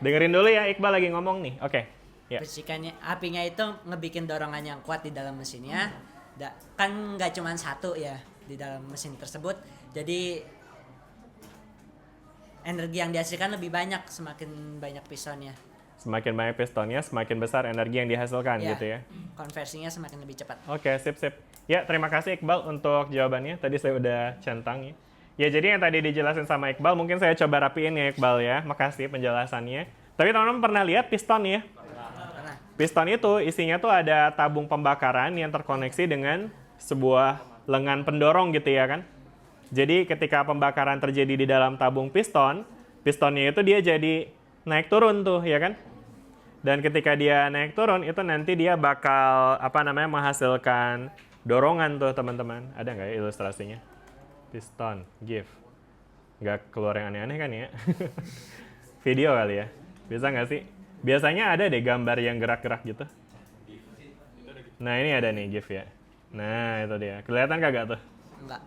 Dengerin dulu ya, Iqbal lagi ngomong nih. Oke. Ya. Percikannya, apinya itu ngebikin dorongan yang kuat di dalam mesinnya. Kan nggak cuma satu ya. di dalam mesin tersebut. Jadi energi yang dihasilkan lebih banyak semakin banyak pistonnya. Semakin banyak pistonnya, semakin besar energi yang dihasilkan Ya, gitu ya. konversinya semakin lebih cepat. Oke, sip. Ya, terima kasih Iqbal untuk jawabannya. Tadi saya udah centang ya. Ya, jadi yang tadi dijelasin sama Iqbal, mungkin saya coba rapiin ya Iqbal ya. Makasih penjelasannya. Tapi teman-teman pernah lihat piston ya? Karena Piston itu isinya tuh ada tabung pembakaran yang terkoneksi dengan sebuah lengan pendorong gitu ya kan. Jadi ketika pembakaran terjadi di dalam tabung piston, pistonnya itu dia jadi naik turun tuh ya kan. Dan ketika dia naik turun itu nanti dia bakal menghasilkan dorongan tuh teman-teman. Ada nggak ya ilustrasinya? Piston, give. Nggak keluar yang aneh-aneh kan ya? Video kali ya? Bisa nggak sih? Biasanya ada deh gambar yang gerak-gerak gitu. Nah ini ada nih give ya. Nah itu dia. Kelihatan kagak tuh? enggak.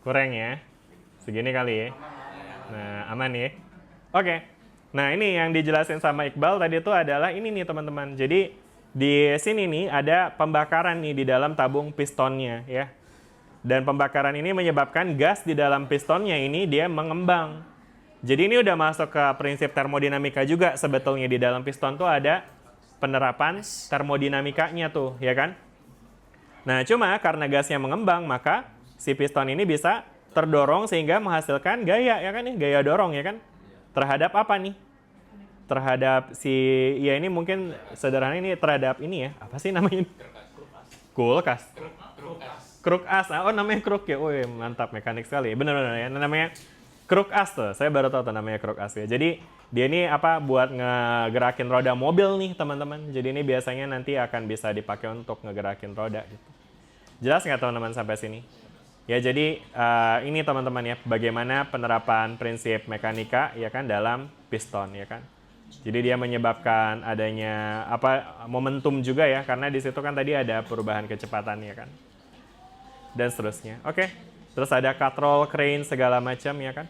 Kurang ya? Segini kali ya? Nah aman ya? Oke. Nah ini yang dijelasin sama Iqbal tadi itu adalah ini nih teman-teman. Jadi di sini nih ada pembakaran nih di dalam tabung pistonnya ya. Dan pembakaran ini menyebabkan gas di dalam pistonnya ini dia mengembang. Jadi ini udah masuk ke prinsip termodinamika juga sebetulnya di dalam piston tuh ada penerapan termodinamikanya tuh ya kan. Nah cuma karena gasnya mengembang maka si piston ini bisa terdorong sehingga menghasilkan gaya ya kan ya, gaya dorong ya kan. Terhadap apa nih? Terhadap si, ya ini mungkin sederhana ini terhadap ini ya, apa sih namanya? Kulkas. Kruk as. Oh namanya kruk ya, wih mantap mekanik sekali. Bener-bener ya, namanya kruk as tuh. Saya baru tahu tuh namanya kruk as ya. Jadi dia ini buat ngegerakin roda mobil nih teman-teman. Jadi ini biasanya nanti akan bisa dipakai untuk ngegerakin roda gitu. Jelas nggak teman-teman sampai sini? Ya jadi ini teman-teman ya bagaimana penerapan prinsip mekanika ya kan dalam piston ya kan. Jadi dia menyebabkan adanya momentum juga ya karena di situ kan tadi ada perubahan kecepatan ya kan. Dan seterusnya. Oke. Terus ada control crane segala macam ya kan.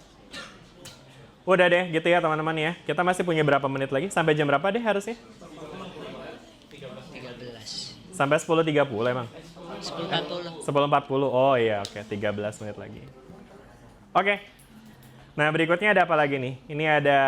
Udah deh gitu ya teman-teman ya. Kita masih punya berapa menit lagi? Sampai jam berapa deh harusnya? 13. Sampai 10.30 emang. 10.40. 10.40. Oh iya, oke. 13 menit lagi. Oke. Nah, berikutnya ada apa lagi nih? Ini ada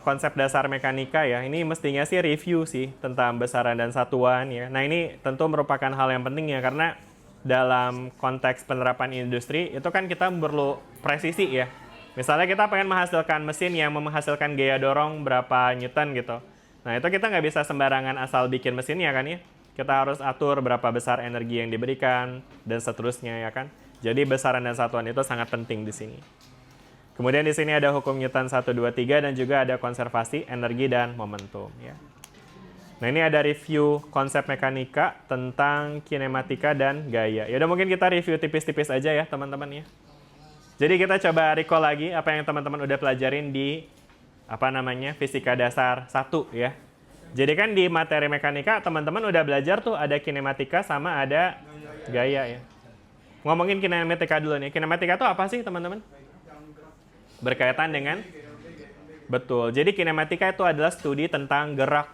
konsep dasar mekanika ya. Ini mestinya sih review sih tentang besaran dan satuan ya. Nah, ini tentu merupakan hal yang penting ya karena dalam konteks penerapan industri itu kan kita perlu presisi ya. Misalnya kita pengen menghasilkan mesin yang menghasilkan gaya dorong berapa newton gitu. Nah, itu kita nggak bisa sembarangan asal bikin mesinnya kan ya. Kita harus atur berapa besar energi yang diberikan, dan seterusnya ya kan. Jadi besaran dan satuan itu sangat penting di sini. Kemudian di sini ada hukum Newton 1, 2, 3, dan juga ada konservasi energi dan momentum. Ya. Nah ini ada review konsep mekanika tentang kinematika dan gaya. Ya udah mungkin kita review tipis-tipis aja ya teman-teman ya. Jadi kita coba recall lagi apa yang teman-teman udah pelajarin di fisika dasar 1 ya. Jadi kan di materi mekanika teman-teman udah belajar tuh ada kinematika sama ada gaya ya. Ngomongin kinematika dulu nih. Kinematika itu apa sih teman-teman? Berkaitan dengan betul. Jadi kinematika itu adalah studi tentang gerak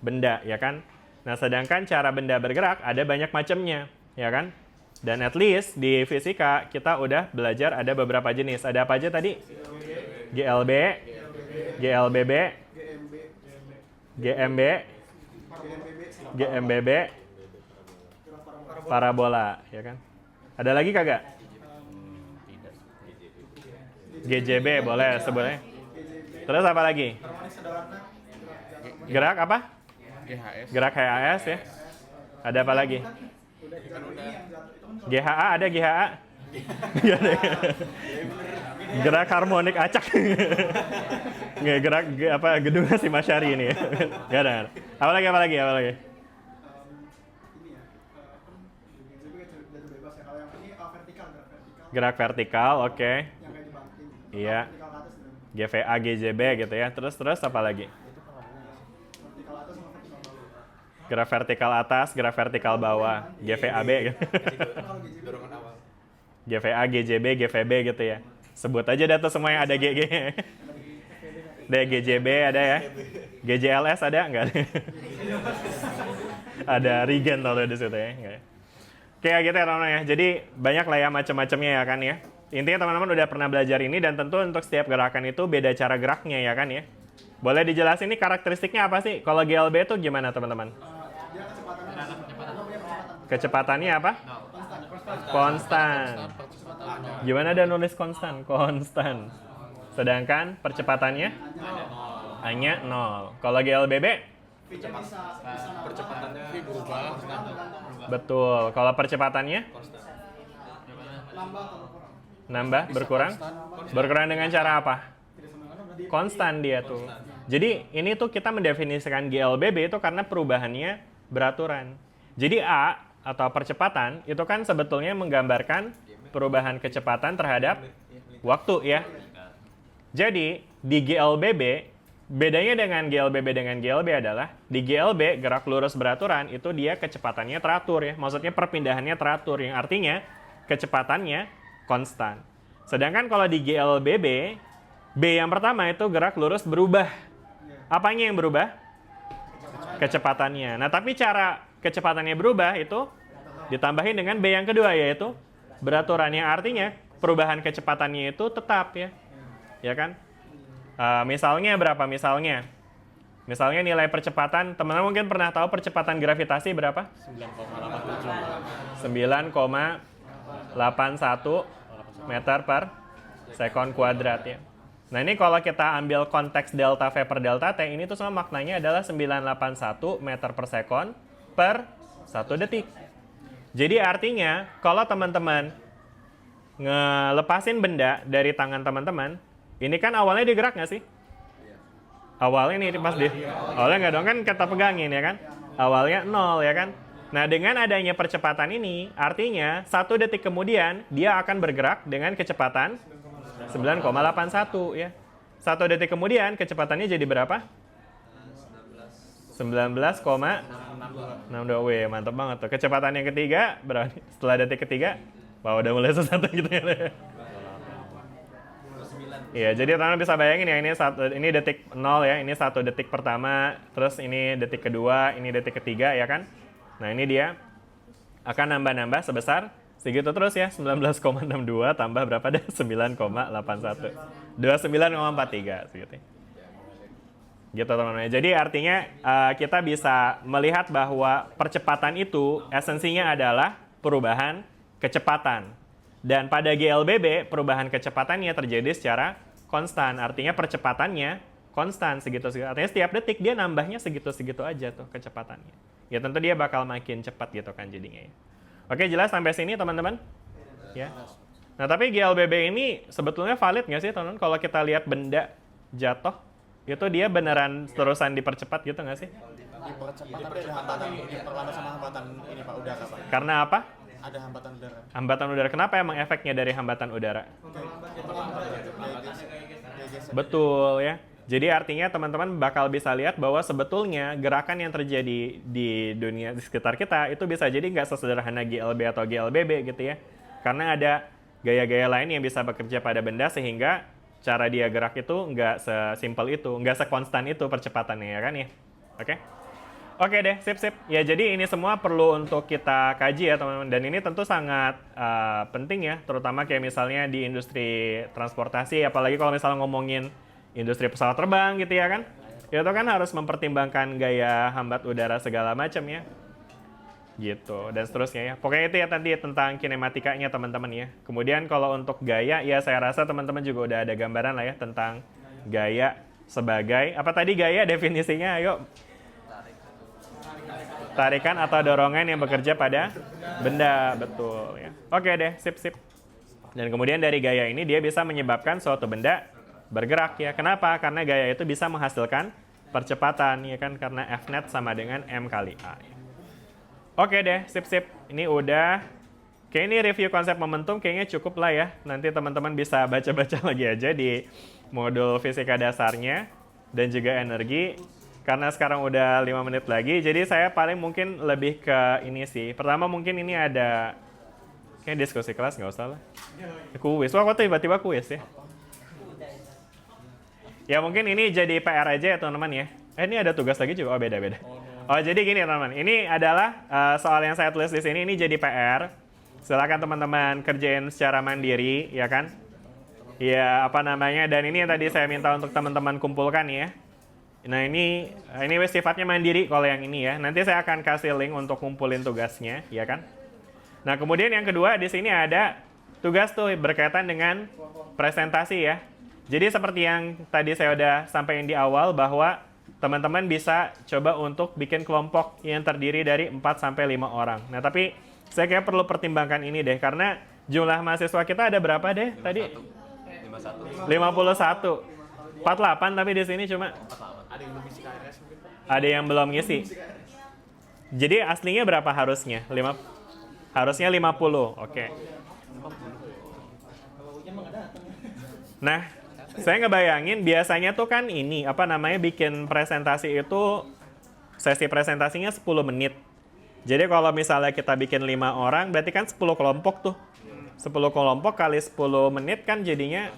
benda ya kan. Nah, sedangkan cara benda bergerak ada banyak macamnya ya kan. Dan at least di fisika kita udah belajar ada beberapa jenis. Ada apa aja tadi? GLB, GLBB, GMB, GMBB, parabola, ya kan? Ada lagi kagak? GJB boleh sebutnya. Terus apa lagi? Gerak apa? Gerak HAS ya. Ada apa lagi? GHA ada GHA? Gerak harmonik acak. Nggak gerak gedung si Masyari ini. Nggak ada. Apa lagi? Gerak vertikal, oke. Iya. GVA, GJB gitu ya. Terus apa lagi? Gerak vertikal atas, gerak vertikal bawah, GVAB gitu. GVA, GJB, GVB gitu ya. Sebut aja dah tuh semua yang ada GG. Ada GJB ada ya. GJLS ada? Enggak ada. Ada Regen tuh di situ ya. Enggak ya. Kayak gitu ya teman-teman ya. Jadi banyak lah ya macam-macamnya ya kan ya. Intinya teman-teman udah pernah belajar ini dan tentu untuk setiap gerakan itu beda cara geraknya ya kan ya. Boleh dijelasin nih karakteristiknya apa sih? Kalau GLB itu gimana teman-teman? Kecepatannya apa? Konstan. Gimana ada nulis konstan? Konstan. Sedangkan percepatannya hanya 0. Kalau GLBB? Percepatannya berubah. Betul. Kalau percepatannya? Nambah, berkurang? Berkurang dengan cara apa? Konstan dia tuh. Jadi ini tuh kita mendefinisikan GLBB itu karena perubahannya beraturan. Jadi A atau percepatan itu kan sebetulnya menggambarkan perubahan kecepatan terhadap waktu ya. Jadi di GLBB, bedanya dengan GLB adalah di GLB gerak lurus beraturan itu dia kecepatannya teratur ya. Maksudnya perpindahannya teratur yang artinya kecepatannya konstan. Sedangkan kalau di GLBB, B yang pertama itu gerak lurus berubah. Apanya yang berubah? Kecepatannya. Nah, tapi cara kecepatannya berubah itu ditambahin dengan B yang kedua yaitu beraturan yang artinya perubahan kecepatannya itu tetap ya. Ya kan? Misalnya berapa? Misalnya nilai percepatan, teman-teman mungkin pernah tahu percepatan gravitasi berapa? 9,81 meter per sekon kuadrat ya. Nah ini kalau kita ambil konteks delta V per delta T, ini tuh sama maknanya adalah 981 meter per sekon per 1 detik. Jadi artinya kalau teman-teman ngelepasin benda dari tangan teman-teman, ini kan awalnya digerak nggak sih? Awalnya nih pas awalnya nggak dong kan kita pegangin ya kan? Awalnya 0 ya kan? Nah dengan adanya percepatan ini, artinya 1 detik kemudian dia akan bergerak dengan kecepatan 9,81 ya. 1 detik kemudian kecepatannya jadi berapa? 19,62 W, mantap banget tuh. Kecepatan yang ketiga berapa? Setelah detik ketiga, wah udah mulai sesuatu gitu ya. Iya, jadi teman-teman bisa bayangin ya ini detik 0 ya, ini 1 detik pertama, terus ini detik kedua, ini detik ketiga ya kan. Nah ini dia akan nambah-nambah sebesar segitu terus ya, 19,62 tambah berapa deh? 9,81. 29,43 segitu. Gitu teman-teman. Jadi artinya kita bisa melihat bahwa percepatan itu esensinya adalah perubahan kecepatan. Dan pada GLBB perubahan kecepatannya terjadi secara konstan. Artinya percepatannya konstan segitu-segitu. Artinya setiap detik dia nambahnya segitu-segitu aja tuh kecepatannya. Ya tentu dia bakal makin cepat gitu kan jadinya ya. Oke, jelas sampai sini teman-teman? Ya. Nah, tapi GLBB ini sebetulnya valid nggak sih teman-teman? Kalau kita lihat benda jatuh, itu dia beneran terusan dipercepat gitu nggak sih? Diperlambat sama hambatan ini Pak udara Pak. Karena apa? Ada hambatan udara. Hambatan udara. Kenapa emang efeknya dari hambatan udara? Betul ya. Jadi artinya teman-teman bakal bisa lihat bahwa sebetulnya gerakan yang terjadi di dunia di sekitar kita itu bisa jadi nggak sesederhana GLB atau GLBB gitu ya. Karena ada gaya-gaya lain yang bisa bekerja pada benda sehingga cara dia gerak itu nggak sesimpel itu, nggak sekonstan itu percepatannya ya kan ya. Oke? Oke deh, sip. Ya jadi ini semua perlu untuk kita kaji ya teman-teman. Dan ini tentu sangat penting ya, terutama kayak misalnya di industri transportasi, apalagi kalau misalnya ngomongin industri pesawat terbang gitu ya kan. Itu kan harus mempertimbangkan gaya hambat udara segala macam ya. Gitu, dan seterusnya ya. Pokoknya itu ya tadi tentang kinematikanya teman-teman ya. Kemudian kalau untuk gaya, ya saya rasa teman-teman juga udah ada gambaran lah ya tentang gaya sebagai, apa tadi gaya definisinya, ayo. Tarikan atau dorongan yang bekerja pada benda, betul ya. Oke deh, sip. Dan kemudian dari gaya ini dia bisa menyebabkan suatu benda bergerak ya. Kenapa? Karena gaya itu bisa menghasilkan percepatan ya kan, karena F net sama dengan M kali A. Oke deh, sip. Ini udah, kayak ini review konsep momentum kayaknya cukup lah ya. Nanti teman-teman bisa baca-baca lagi aja di modul fisika dasarnya dan juga energi. Karena sekarang udah 5 menit lagi, jadi saya paling mungkin lebih ke ini sih. Pertama mungkin ini ada, kayak diskusi kelas nggak usah lah. Kuis, wah kok tiba-tiba kuis ya. Ya mungkin ini jadi PR aja ya teman-teman ya. Ini ada tugas lagi juga, oh beda-beda. Oh, jadi gini teman-teman. Ini adalah soal yang saya tulis di sini. Ini jadi PR. Silakan teman-teman kerjain secara mandiri, ya kan? Ya, apa namanya? Dan ini yang tadi saya minta untuk teman-teman kumpulkan ya. Nah, ini sifatnya mandiri kalau yang ini ya. Nanti saya akan kasih link untuk kumpulin tugasnya, ya kan? Nah, kemudian yang kedua di sini ada tugas tuh berkaitan dengan presentasi ya. Jadi seperti yang tadi saya udah sampaikan di awal bahwa teman-teman bisa coba untuk bikin kelompok yang terdiri dari 4 sampai 5 orang. Nah, tapi saya kayak perlu pertimbangkan ini deh karena jumlah mahasiswa kita ada berapa deh tadi? 51. 48 tapi di sini cuma ada yang belum ngisi. Jadi aslinya berapa harusnya? Harusnya 50. Oke. Nah, saya ngebayangin biasanya tuh kan ini apa namanya bikin presentasi itu sesi presentasinya 10 menit. Jadi kalau misalnya kita bikin 5 orang berarti kan 10 kelompok tuh. 10 kelompok kali 10 menit kan jadinya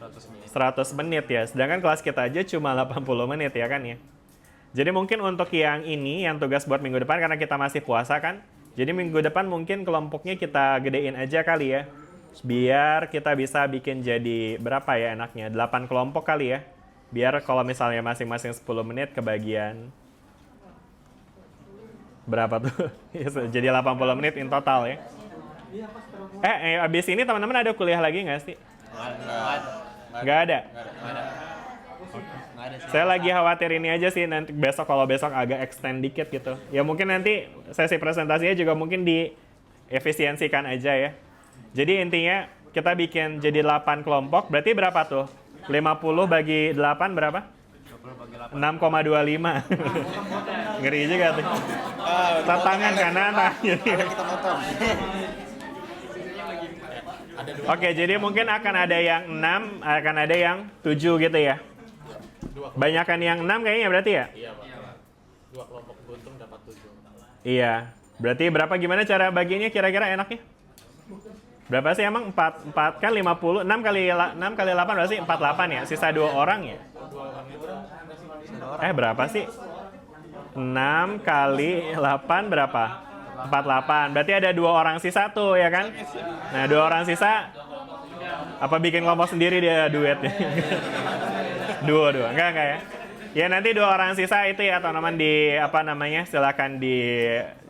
100 menit ya. Sedangkan kelas kita aja cuma 80 menit ya kan ya. Jadi mungkin untuk yang ini, yang tugas buat minggu depan karena kita masih puasa kan. Jadi minggu depan mungkin kelompoknya kita gedein aja kali ya. Biar kita bisa bikin jadi berapa ya enaknya? 8 kelompok kali ya. Biar kalau misalnya masing-masing 10 menit kebagian. Berapa tuh? Jadi 80 menit in total ya. Abis ini teman-teman ada kuliah lagi nggak sih? Nggak ada. Saya lagi khawatir ini aja sih nanti kalau besok agak extend dikit gitu. Ya mungkin nanti sesi presentasinya juga mungkin diefisiensikan aja ya. Jadi intinya kita bikin jadi 8 kelompok, berarti berapa tuh? 50 bagi 8 berapa? 6,25. Ngeri juga tuh. Tangan kanan, tangan kiri. Oke, jadi mungkin akan ada yang 6, akan ada yang 7 gitu ya. Banyakan yang 6 kayaknya berarti ya? Iya, Pak. 2 kelompok buntung dapat 7. Iya. Berarti berapa gimana cara baginya kira-kira enaknya? Berapa sih emang? 4 kan 50, 6 kali 8 berarti 48 ya? Sisa 2 orang ya? Berapa sih? 6 kali 8 berapa? 48. Berarti ada 2 orang sisa tuh ya kan? Nah, 2 orang sisa apa bikin kelompok sendiri dia duet ya? Dua. Enggak ya. Ya nanti 2 orang sisa itu ya teman-teman silakan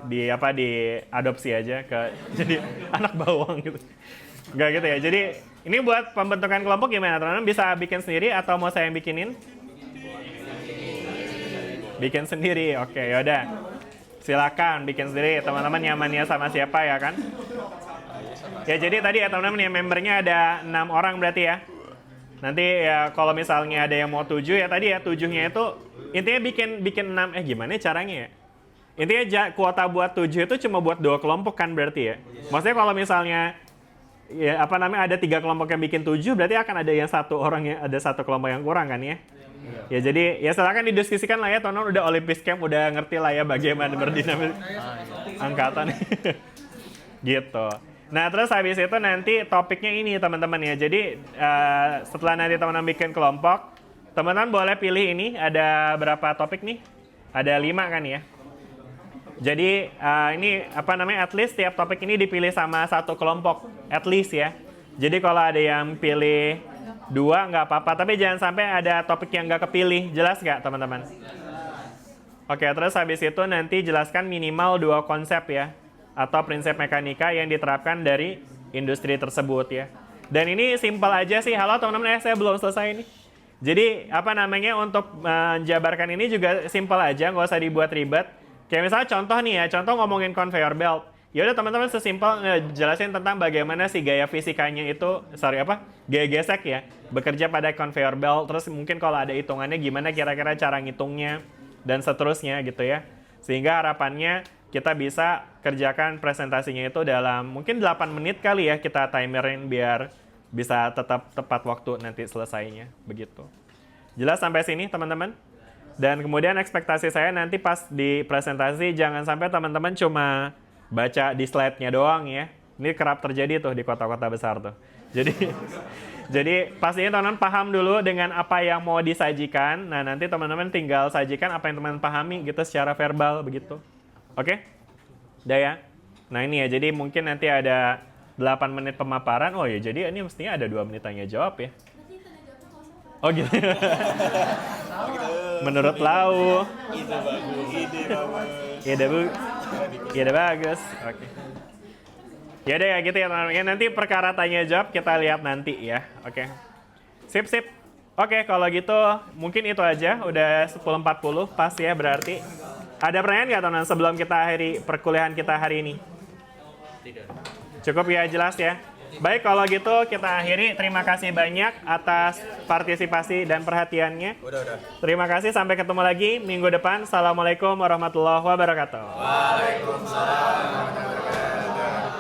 diadopsi aja ke jadi anak bawang gitu. Enggak gitu ya. Jadi ini buat pembentukan kelompok gimana teman-teman? Bisa bikin sendiri atau mau saya yang bikinin? Bikin sendiri. Oke, yaudah. Silakan bikin sendiri. Teman-teman nyamannya sama siapa ya kan? Ya jadi tadi ya teman-teman ya membernya ada 6 orang berarti ya. Nanti ya kalau misalnya ada yang mau 7 ya tadi ya 7-nya itu intinya bikin 6 gimana caranya ya? Intinya kuota buat 7 itu cuma buat 2 kelompok kan berarti ya. Maksudnya kalau misalnya ya ada 3 kelompok yang bikin 7 berarti akan ada yang 1 orang yang ada 1 kelompok yang kurang kan ya. Ya jadi ya silakan didiskusikan lah ya teman-teman udah Olympic Camp udah ngerti lah ya bagaimana berdinamik angkatan gitu. Nah, terus habis itu nanti topiknya ini teman-teman ya. Jadi setelah nanti teman-teman bikin kelompok, teman-teman boleh pilih ini ada berapa topik nih? Ada 5 kan ya. Jadi ini at least tiap topik ini dipilih sama 1 kelompok, at least ya. Jadi kalau ada yang pilih 2 nggak apa-apa, tapi jangan sampai ada topik yang nggak kepilih. Jelas nggak teman-teman? Oke, terus habis itu nanti jelaskan minimal 2 konsep ya. Atau prinsip mekanika yang diterapkan dari industri tersebut ya. Dan ini simpel aja sih. Halo teman-teman, saya belum selesai nih. Jadi untuk menjabarkan ini juga simpel aja, nggak usah dibuat ribet. Kayak misalnya contoh nih ya, contoh ngomongin conveyor belt. Ya udah teman-teman sesimpel ngejelasin tentang bagaimana sih gaya fisikanya itu, gaya gesek ya, bekerja pada conveyor belt. Terus mungkin kalau ada hitungannya gimana kira-kira cara ngitungnya dan seterusnya gitu ya. Sehingga harapannya kita bisa kerjakan presentasinya itu dalam mungkin 8 menit kali ya kita timerin biar bisa tetap tepat waktu nanti selesainya begitu. Jelas sampai sini teman-teman? Dan kemudian ekspektasi saya nanti pas di presentasi jangan sampai teman-teman cuma baca di slide-nya doang ya. Ini kerap terjadi tuh di kota-kota besar tuh. Jadi pastinya teman-teman paham dulu dengan apa yang mau disajikan. Nah, nanti teman-teman tinggal sajikan apa yang teman-teman pahami gitu secara verbal begitu. Oke? Udah ya? Nah, ini ya. Jadi mungkin nanti ada 8 menit pemaparan. Oh ya, jadi ini mestinya ada 2 menit tanya jawab ya. Oh gitu. Menurut Lau. Ide bagus. Oke. Ya udah ya gitu ya teman-teman. Nanti perkara tanya jawab kita lihat nanti ya. Oke. Sip. Oke, kalau gitu mungkin itu aja. Udah 10.40 pas ya berarti. Ada pertanyaan nggak teman-teman sebelum kita akhiri perkuliahan kita hari ini? Tidak. Cukup ya, jelas ya. Baik, kalau gitu kita akhiri. Terima kasih banyak atas partisipasi dan perhatiannya. Udah. Terima kasih, sampai ketemu lagi minggu depan. Assalamualaikum warahmatullahi wabarakatuh. Waalaikumsalam.